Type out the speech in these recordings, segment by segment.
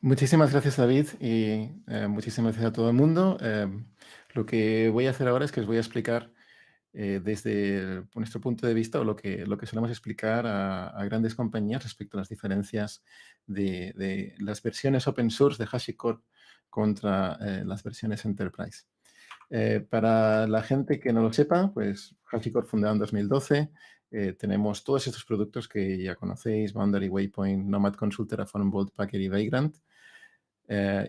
Muchísimas gracias, David, y muchísimas gracias a todo el mundo. Lo que voy a hacer ahora es que os voy a explicar desde nuestro punto de vista o lo que solemos explicar a grandes compañías respecto a las diferencias de las versiones open source de HashiCorp contra las versiones Enterprise. Para la gente que no lo sepa, pues HashiCorp fundado en 2012, tenemos todos estos productos que ya conocéis: Boundary, Waypoint, Nomad Consult, Terraform, Vault, Packer y Vagrant.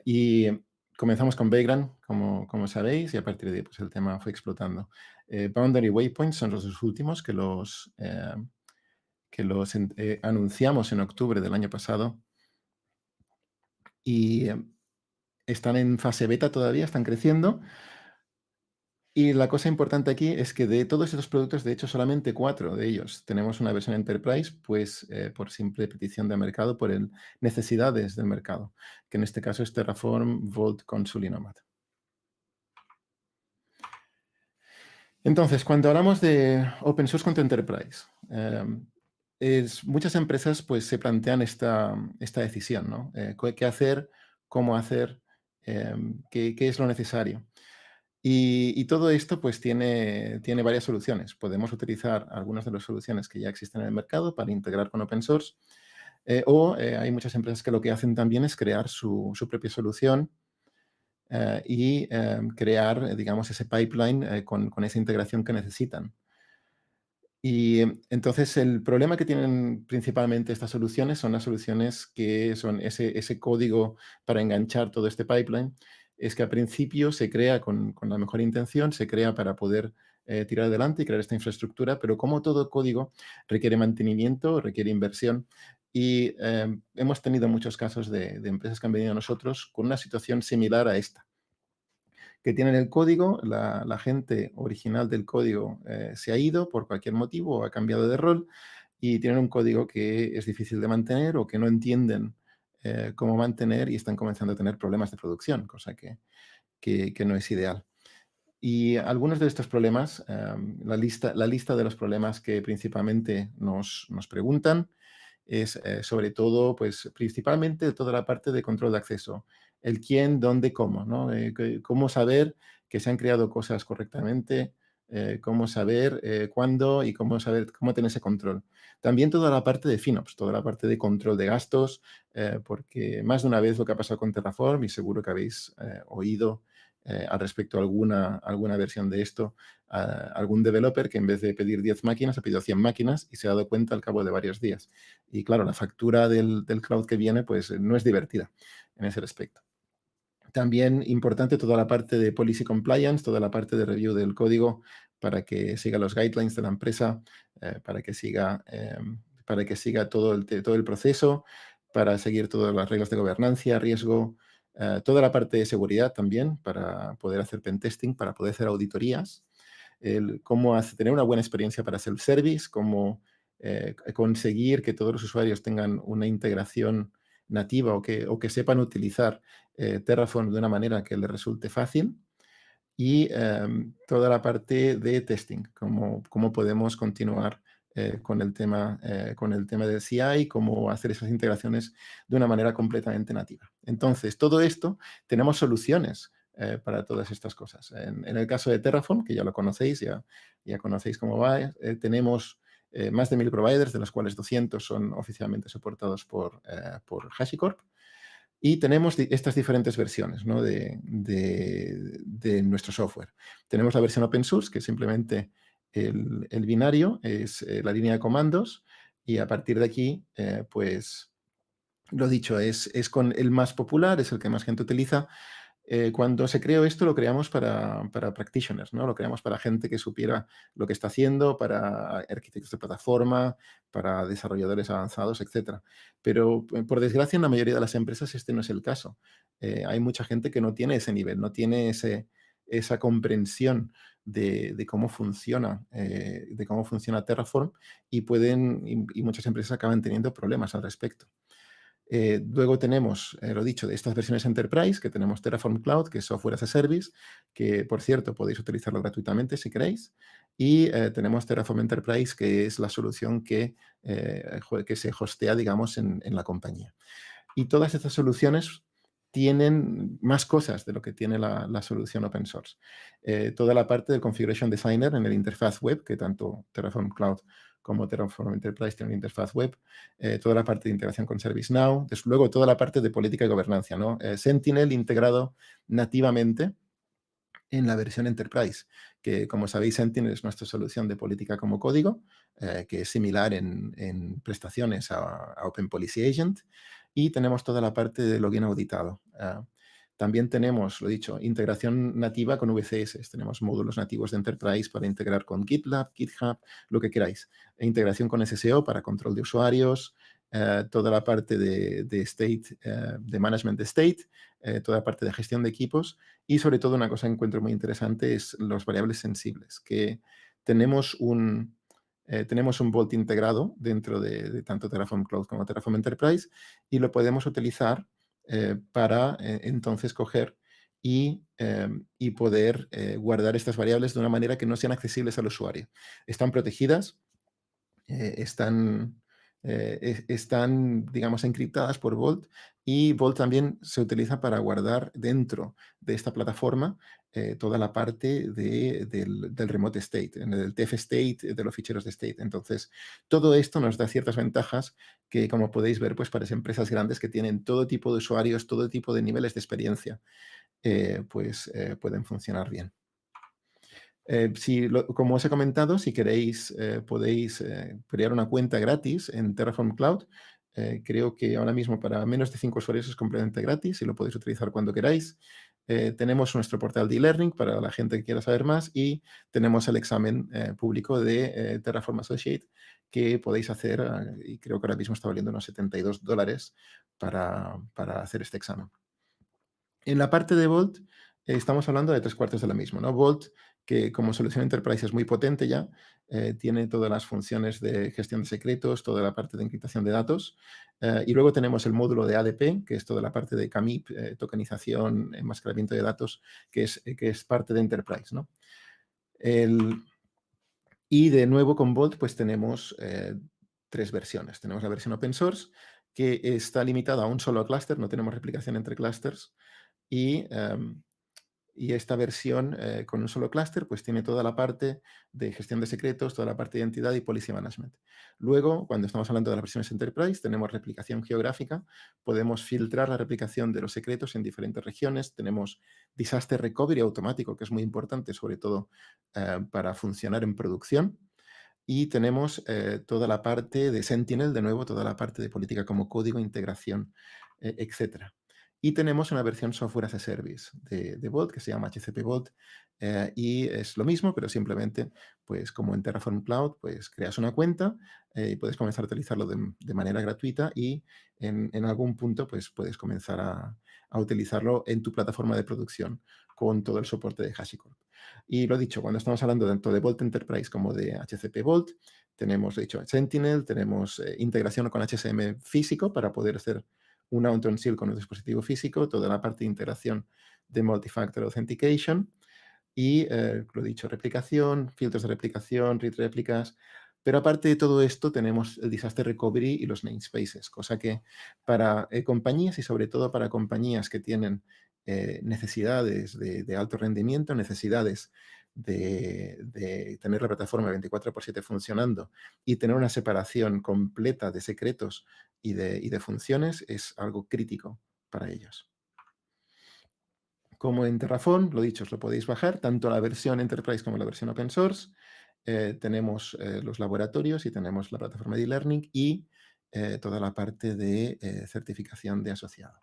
Y comenzamos con Vagrant, como sabéis, y a partir de ahí pues, el tema fue explotando. Boundary Waypoint son los dos últimos que los anunciamos en octubre del año pasado y están en fase beta todavía, están creciendo. Y la cosa importante aquí es que de todos estos productos, de hecho, solamente 4 de ellos tenemos una versión Enterprise, pues por simple petición de mercado, por necesidades del mercado, que en este caso es Terraform, Vault, Consul y Nomad. Entonces, cuando hablamos de Open Source contra Enterprise, muchas empresas pues, se plantean esta decisión, ¿no? ¿Qué hacer? ¿Cómo hacer? ¿Qué es lo necesario? Y todo esto pues tiene varias soluciones. Podemos utilizar algunas de las soluciones que ya existen en el mercado para integrar con open source, o hay muchas empresas que lo que hacen también es crear su propia solución y crear, digamos, ese pipeline con esa integración que necesitan. Y entonces el problema que tienen principalmente estas soluciones son las soluciones que son ese código para enganchar todo este pipeline. Es que al principio se crea con la mejor intención, se crea para poder tirar adelante y crear esta infraestructura, pero como todo código requiere mantenimiento, requiere inversión. Y hemos tenido muchos casos de empresas que han venido a nosotros con una situación similar a esta, que tienen el código, la gente original del código se ha ido por cualquier motivo o ha cambiado de rol y tienen un código que es difícil de mantener o que no entienden cómo mantener y están comenzando a tener problemas de producción, cosa que no es ideal. Y algunos de estos problemas, la lista de los problemas que principalmente nos preguntan es sobre todo, pues principalmente toda la parte de control de acceso. El quién, dónde, cómo, ¿no? Cómo saber que se han creado cosas correctamente, cómo saber cuándo y cómo saber cómo tener ese control. También toda la parte de FinOps, toda la parte de control de gastos, porque más de una vez lo que ha pasado con Terraform, y seguro que habéis oído al respecto alguna versión de esto, algún developer que en vez de pedir 10 máquinas ha pedido 100 máquinas y se ha dado cuenta al cabo de varios días. Y claro, la factura del cloud que viene pues no es divertida en ese respecto. También importante toda la parte de policy compliance, toda la parte de review del código para que siga los guidelines de la empresa, para que siga todo el proceso, para seguir todas las reglas de gobernanza, riesgo, toda la parte de seguridad también, para poder hacer pentesting, para poder hacer auditorías, cómo tener una buena experiencia para self-service, cómo conseguir que todos los usuarios tengan una integración nativa o que sepan utilizar Terraform de una manera que les resulte fácil, y toda la parte de testing, cómo podemos continuar con el tema del CI, cómo hacer esas integraciones de una manera completamente nativa. Entonces, todo esto, tenemos soluciones para todas estas cosas. En el caso de Terraform, que ya lo conocéis, ya conocéis cómo va, tenemos más de 1000 providers, de los cuales 200 son oficialmente soportados por HashiCorp. Y tenemos estas diferentes versiones, ¿no? de nuestro software. Tenemos la versión open source, que es simplemente el binario, es la línea de comandos, y a partir de aquí, pues lo dicho, es con el más popular, es el que más gente utiliza. Cuando se creó esto, lo creamos para practitioners, ¿no? Lo creamos para gente que supiera lo que está haciendo, para arquitectos de plataforma, para desarrolladores avanzados, etcétera. Pero, por desgracia, en la mayoría de las empresas este no es el caso. Hay mucha gente que no tiene ese nivel, no tiene esa comprensión de cómo funciona Terraform, y muchas empresas acaban teniendo problemas al respecto. Luego tenemos, lo dicho, de estas versiones Enterprise, que tenemos Terraform Cloud, que es software as a service, que por cierto podéis utilizarlo gratuitamente si queréis. Y tenemos Terraform Enterprise, que es la solución que se hostea, digamos, en la compañía. Y todas estas soluciones tienen más cosas de lo que tiene la solución open source. Toda la parte del Configuration Designer en el interfaz web, que tanto Terraform Cloud como Terraform Enterprise tienen interfaz web, toda la parte de integración con ServiceNow, desde luego toda la parte de política y gobernanza, ¿no? Sentinel integrado nativamente en la versión Enterprise, que como sabéis Sentinel es nuestra solución de política como código, que es similar en prestaciones a Open Policy Agent, y tenemos toda la parte de login auditado. También tenemos, lo dicho, integración nativa con VCS. Tenemos módulos nativos de Enterprise para integrar con GitLab, GitHub, lo que queráis. E integración con SSO para control de usuarios, toda la parte de state, de management de state, toda la parte de gestión de equipos y sobre todo una cosa que encuentro muy interesante es los variables sensibles, que tenemos tenemos un Vault integrado dentro de tanto Terraform Cloud como Terraform Enterprise y lo podemos utilizar para entonces coger y poder guardar estas variables de una manera que no sean accesibles al usuario. Están protegidas, están, están, digamos, encriptadas por Vault y Vault también se utiliza para guardar dentro de esta plataforma toda la parte del remote state, en el TF state, de los ficheros de state. Entonces, todo esto nos da ciertas ventajas que, como podéis ver, pues para empresas grandes que tienen todo tipo de usuarios, todo tipo de niveles de experiencia, pueden funcionar bien. Como os he comentado, si queréis, podéis crear una cuenta gratis en Terraform Cloud. Creo que ahora mismo para menos de 5 usuarios es completamente gratis y lo podéis utilizar cuando queráis. Tenemos nuestro portal de e-learning para la gente que quiera saber más y tenemos el examen público de Terraform Associate que podéis hacer y creo que ahora mismo está valiendo unos $72 para hacer este examen. En la parte de Vault estamos hablando de 3/4 de lo mismo, ¿no? Vault, que como solución enterprise es muy potente ya, tiene todas las funciones de gestión de secretos, toda la parte de encriptación de datos, y luego tenemos el módulo de ADP, que es toda la parte de CAMIP, tokenización, enmascaramiento de datos, que es parte de enterprise, ¿no? Y de nuevo con Vault pues tenemos 3 versiones. Tenemos la versión open source, que está limitada a un solo clúster, no tenemos replicación entre clústeres, y, y esta versión con un solo clúster pues tiene toda la parte de gestión de secretos, toda la parte de identidad y policy management. Luego, cuando estamos hablando de las versiones Enterprise, tenemos replicación geográfica, podemos filtrar la replicación de los secretos en diferentes regiones, tenemos disaster recovery automático, que es muy importante, sobre todo para funcionar en producción, y tenemos toda la parte de Sentinel, de nuevo, toda la parte de política como código, integración, etcétera. Y tenemos una versión software as a service de Vault que se llama HCP Vault y es lo mismo, pero simplemente, pues como en Terraform Cloud, pues creas una cuenta y puedes comenzar a utilizarlo de manera gratuita y en algún punto, pues puedes comenzar a utilizarlo en tu plataforma de producción con todo el soporte de HashiCorp. Y lo dicho, cuando estamos hablando tanto de Vault Enterprise como de HCP Vault, tenemos, de hecho, Sentinel, tenemos integración con HSM físico para poder hacer un auto-unseal con un dispositivo físico, toda la parte de integración de Multifactor Authentication y, lo dicho, replicación, filtros de replicación, read réplicas. Pero aparte de todo esto, tenemos el Disaster Recovery y los namespaces, cosa que para compañías y sobre todo para compañías que tienen necesidades de alto rendimiento, necesidades de tener la plataforma 24/7 funcionando y tener una separación completa de secretos y de funciones, es algo crítico para ellos. Como en Terraform, lo dicho, os lo podéis bajar, tanto la versión Enterprise como la versión Open Source. Tenemos los laboratorios y tenemos la plataforma de e-learning y toda la parte de certificación de asociado.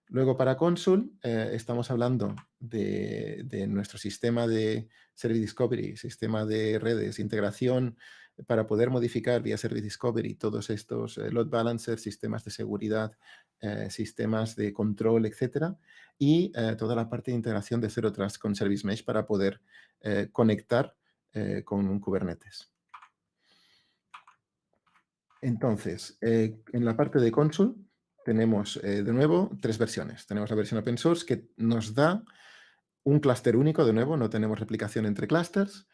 Luego para Consul estamos hablando de nuestro sistema de Service Discovery, sistema de redes, integración para poder modificar vía Service Discovery todos estos load balancers, sistemas de seguridad, sistemas de control, etcétera, y toda la parte de integración de Zero Trust con Service Mesh para poder conectar con un Kubernetes. Entonces, en la parte de Consul tenemos, de nuevo, 3 versiones. Tenemos la versión open source que nos da un clúster único, de nuevo, no tenemos replicación entre clústeres,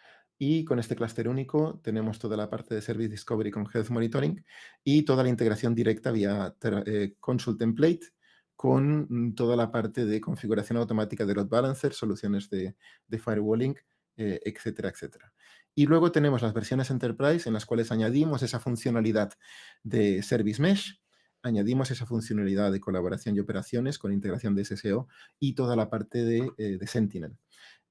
y con este clúster único tenemos toda la parte de Service Discovery con Health Monitoring y toda la integración directa vía Console Template con toda la parte de configuración automática de load balancer, soluciones de firewalling, etcétera, etcétera. Y luego tenemos las versiones Enterprise en las cuales añadimos esa funcionalidad de Service Mesh, añadimos esa funcionalidad de colaboración y operaciones con integración de SSO y toda la parte de Sentinel.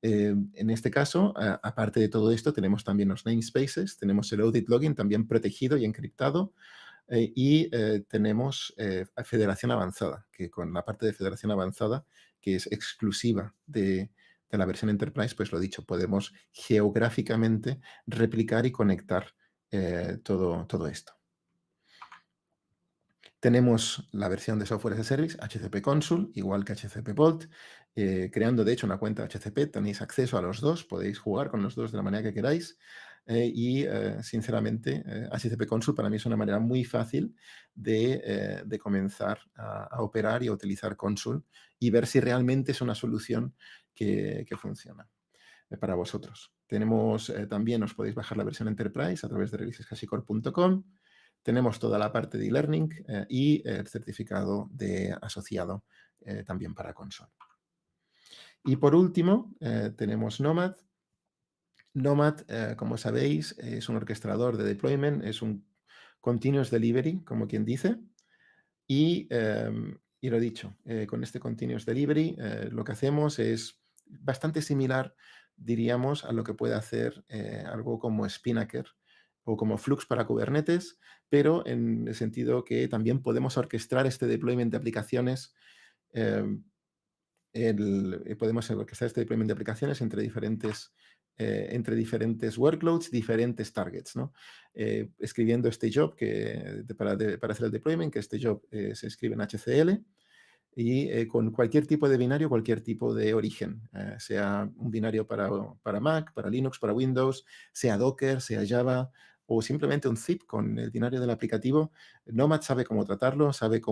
En este caso, aparte de todo esto, tenemos también los namespaces, tenemos el audit login también protegido y encriptado, y tenemos federación avanzada, que con la parte de federación avanzada, que es exclusiva de la versión Enterprise, pues lo dicho, podemos geográficamente replicar y conectar todo esto. Tenemos la versión de software as a service, HCP Consul, igual que HCP Vault. Creando, de hecho, una cuenta HCP, tenéis acceso a los dos, podéis jugar con los dos de la manera que queráis. Sinceramente, HCP Consul para mí es una manera muy fácil de comenzar a operar y a utilizar Consul y ver si realmente es una solución que funciona para vosotros. Tenemos también, os podéis bajar la versión Enterprise a través de releaseshashicorp.com. Tenemos toda la parte de e-learning y el certificado de asociado también para Console. Y por último, tenemos Nomad. Nomad, como sabéis, es un orquestador de deployment, es un continuous delivery, como quien dice. Y lo dicho, con este continuous delivery lo que hacemos es bastante similar, diríamos, a lo que puede hacer algo como Spinnaker o como Flux para Kubernetes, pero en el sentido que también podemos orquestar este deployment de aplicaciones, podemos orquestar este deployment de aplicaciones entre diferentes workloads, diferentes targets, ¿no? Escribiendo este job para hacer el deployment, que este job se escribe en HCL, y con cualquier tipo de binario, cualquier tipo de origen, sea un binario para Mac, para Linux, para Windows, sea Docker, sea Java o simplemente un zip con el binario del aplicativo. Nomad sabe cómo tratarlo, sabe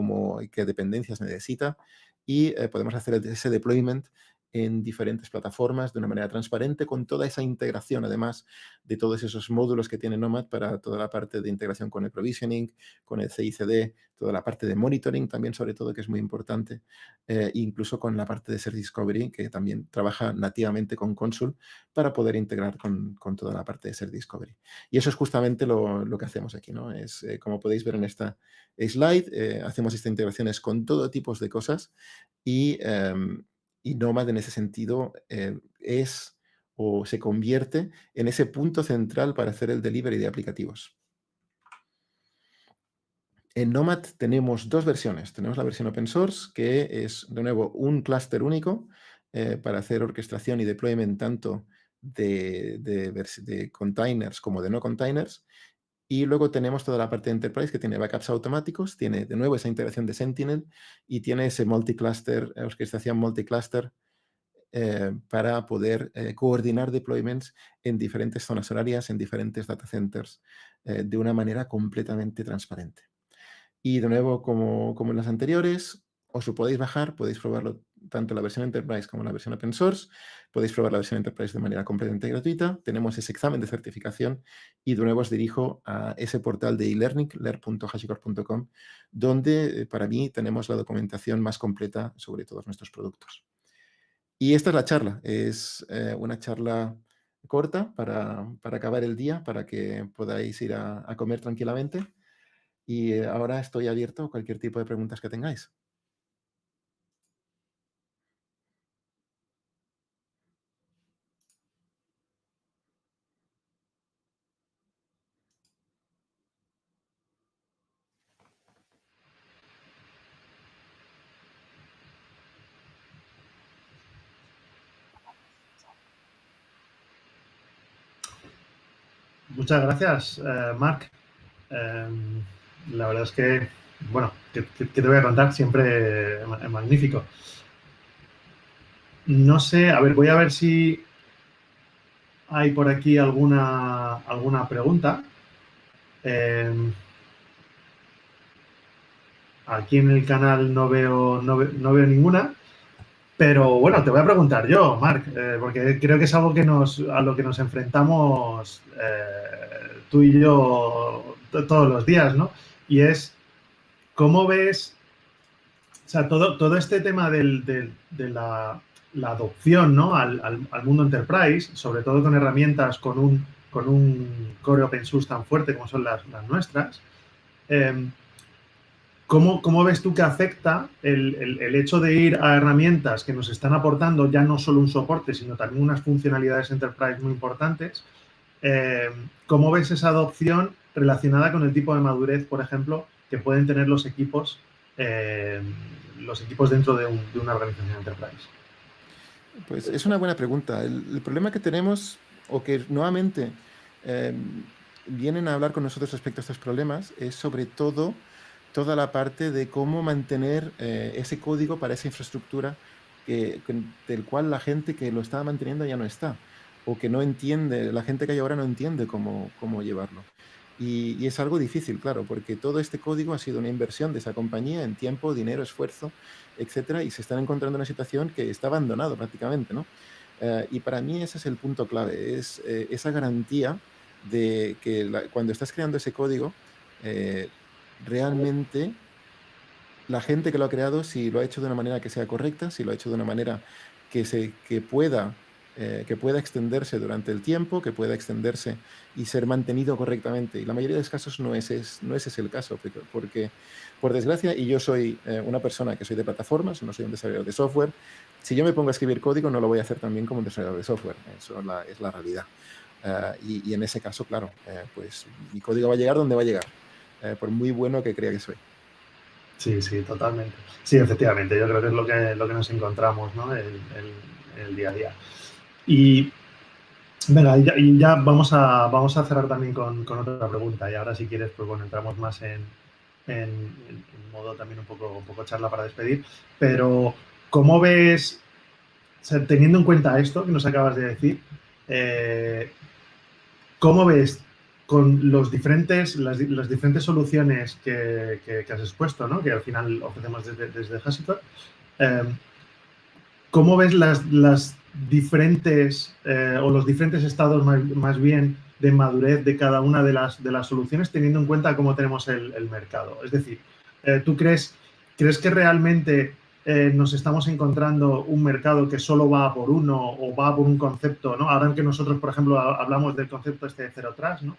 qué dependencias necesita y podemos hacer ese deployment en diferentes plataformas de una manera transparente con toda esa integración, además de todos esos módulos que tiene Nomad para toda la parte de integración con el provisioning, con el CI/CD, toda la parte de monitoring también, sobre todo, que es muy importante, incluso con la parte de Service Discovery, que también trabaja nativamente con Consul para poder integrar con toda la parte de Service Discovery. Y eso es justamente lo que hacemos aquí, ¿no? Es, como podéis ver en esta slide, hacemos estas integraciones con todo tipo de cosas y Nomad en ese sentido es o se convierte en ese punto central para hacer el delivery de aplicativos. En Nomad tenemos dos versiones. Tenemos la versión open source, que es, de nuevo, un clúster único para hacer orquestación y deployment tanto de containers como de no containers. Y luego tenemos toda la parte de Enterprise que tiene backups automáticos, tiene de nuevo esa integración de Sentinel y tiene ese multicluster, orquestación multicluster para poder coordinar deployments en diferentes zonas horarias, en diferentes data centers, de una manera completamente transparente. Y de nuevo, como en las anteriores, os lo podéis bajar, podéis probarlo tanto la versión Enterprise como la versión Open Source. Podéis probar la versión Enterprise de manera completamente gratuita. Tenemos ese examen de certificación y de nuevo os dirijo a ese portal de e-learning, learn.hashicorp.com, donde para mí tenemos la documentación más completa sobre todos nuestros productos. Y esta es la charla. Es una charla corta para acabar el día, para que podáis ir a comer tranquilamente. Y ahora estoy abierto a cualquier tipo de preguntas que tengáis. Muchas gracias, Marc. La verdad es que, bueno, ¿qué te voy a contar? Siempre magnífico. No sé, a ver, voy a ver si hay por aquí alguna pregunta. Aquí en el canal no veo ninguna, Pero bueno, te voy a preguntar yo, Marc, porque creo que es algo a lo que nos enfrentamos tú y yo todos los días, ¿no? Y es, ¿cómo ves, o sea, todo este tema de la adopción, ¿no? Al mundo enterprise, sobre todo con herramientas con un core open source tan fuerte como son las nuestras, ¿cómo ves tú que afecta el hecho de ir a herramientas que nos están aportando ya no solo un soporte, sino también unas funcionalidades enterprise muy importantes? ¿Cómo ves esa adopción relacionada con el tipo de madurez, por ejemplo, que pueden tener los equipos dentro de una organización enterprise? Pues es una buena pregunta. El problema que tenemos, o que nuevamente eh, vienen a hablar con nosotros respecto a estos problemas, es sobre todo toda la parte de cómo mantener ese código para esa infraestructura del cual la gente que lo estaba manteniendo ya no está, o que no entiende, la gente que hay ahora no entiende cómo llevarlo. Y es algo difícil, claro, porque todo este código ha sido una inversión de esa compañía en tiempo, dinero, esfuerzo, etcétera, y se están encontrando en una situación que está abandonado prácticamente, ¿no? Y para mí ese es el punto clave, es esa garantía de que cuando estás creando ese código, realmente la gente que lo ha creado, si lo ha hecho de una manera que sea correcta, si lo ha hecho de una manera que pueda extenderse durante el tiempo, que pueda extenderse y ser mantenido correctamente. Y la mayoría de los casos no es ese el caso, porque, por desgracia, y yo soy una persona que soy de plataformas, no soy un desarrollador de software, si yo me pongo a escribir código no lo voy a hacer tan bien como un desarrollador de software, eso es la realidad. Y en ese caso, claro, pues mi código va a llegar donde va a llegar, por muy bueno que crea que soy. Sí, sí, totalmente. Sí, efectivamente, yo creo que es lo que nos encontramos, ¿no? El día a día. Y venga, y ya vamos a cerrar también con otra pregunta. Y ahora, si quieres, pues bueno, entramos más en modo también un poco charla para despedir. Pero, ¿cómo ves, o sea, teniendo en cuenta esto que nos acabas de decir, cómo ves con las diferentes soluciones que has expuesto, ¿no? Que al final ofrecemos desde HashiCorp, eh, ¿cómo ves las diferentes o los diferentes estados más bien de madurez de cada una de las soluciones teniendo en cuenta cómo tenemos el mercado? Es decir, ¿tú crees que realmente nos estamos encontrando un mercado que solo va por uno o va por un concepto, ¿no? Ahora que nosotros, por ejemplo, hablamos del concepto este de Zero Trust, ¿no?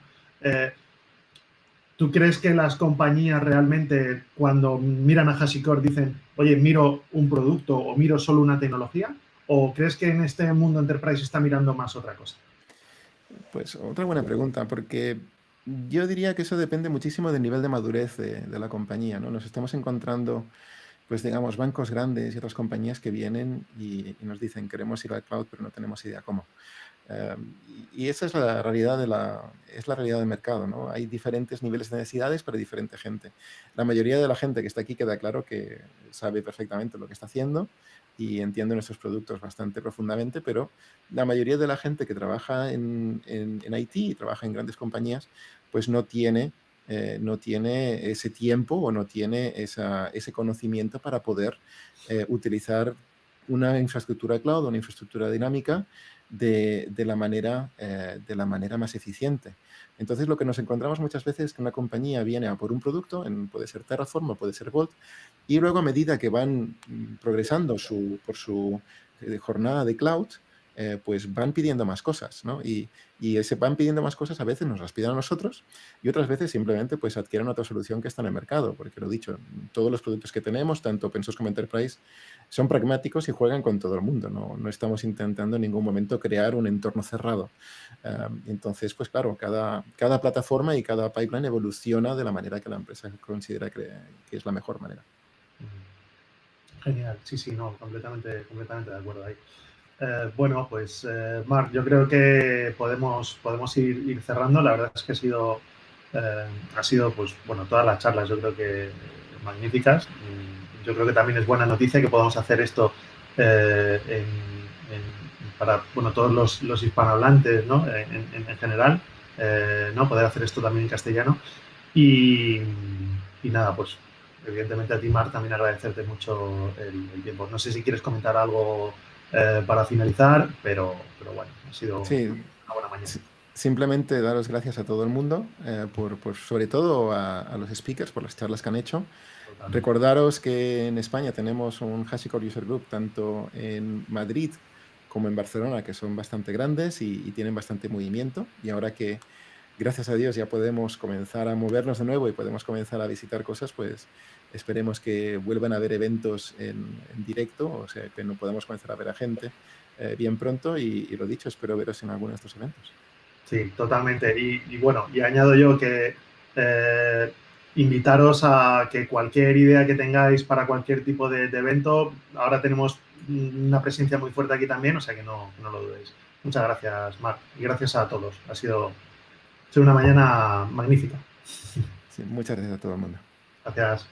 ¿Tú crees que las compañías realmente cuando miran a HashiCorp dicen, oye, miro un producto o miro solo una tecnología? ¿O crees que en este mundo enterprise está mirando más otra cosa? Pues otra buena pregunta, porque yo diría que eso depende muchísimo del nivel de madurez de la compañía, ¿no? Nos estamos encontrando, pues digamos, bancos grandes y otras compañías que vienen y nos dicen, queremos ir al cloud, pero no tenemos idea cómo. Y esa es la realidad es la realidad del mercado, ¿no? Hay diferentes niveles de necesidades para diferente gente. La mayoría de la gente que está aquí queda claro que sabe perfectamente lo que está haciendo y entiende nuestros productos bastante profundamente, pero la mayoría de la gente que trabaja en IT y trabaja en grandes compañías, pues no tiene ese tiempo o no tiene ese conocimiento para poder utilizar una infraestructura cloud, una infraestructura dinámica de la manera más eficiente. Entonces, lo que nos encontramos muchas veces es que una compañía viene a por un producto, puede ser Terraform o puede ser Vault, y luego a medida que van progresando por su jornada de cloud, pues van pidiendo más cosas, ¿no? Y ese van pidiendo más cosas, a veces nos las piden a nosotros y otras veces simplemente pues adquieren otra solución que está en el mercado, porque lo dicho, todos los productos que tenemos, tanto open source como enterprise, son pragmáticos y juegan con todo el mundo, no estamos intentando en ningún momento crear un entorno cerrado. Entonces, pues claro, cada plataforma y cada pipeline evoluciona de la manera que la empresa considera que es la mejor manera. Genial, sí, sí, no, completamente de acuerdo ahí. Bueno, pues Marc, yo creo que podemos ir cerrando. La verdad es que ha sido, pues bueno, todas las charlas yo creo que magníficas. Yo creo que también es buena noticia que podamos hacer esto para bueno, todos los hispanohablantes, ¿no? En general, ¿no? Poder hacer esto también en castellano. Y nada, pues evidentemente a ti, Marc, también agradecerte mucho el tiempo. No sé si quieres comentar algo para finalizar, pero bueno, ha sido Sí, una buena mañana. simplemente daros gracias a todo el mundo, sobre todo a los speakers por las charlas que han hecho. Totalmente. Recordaros que en España tenemos un HashiCorp User Group tanto en Madrid como en Barcelona, que son bastante grandes y tienen bastante movimiento. Y ahora que, gracias a Dios, ya podemos comenzar a movernos de nuevo y podemos comenzar a visitar cosas, pues esperemos que vuelvan a haber eventos en directo, o sea, que no podamos comenzar a ver a gente bien pronto. Y lo dicho, espero veros en alguno de estos eventos. Sí, totalmente. Y bueno, y añado yo que invitaros a que cualquier idea que tengáis para cualquier tipo de evento, ahora tenemos una presencia muy fuerte aquí también, o sea que no lo dudéis. Muchas gracias, Marc, y gracias a todos. Ha sido una mañana magnífica. Sí, muchas gracias a todo el mundo. Gracias.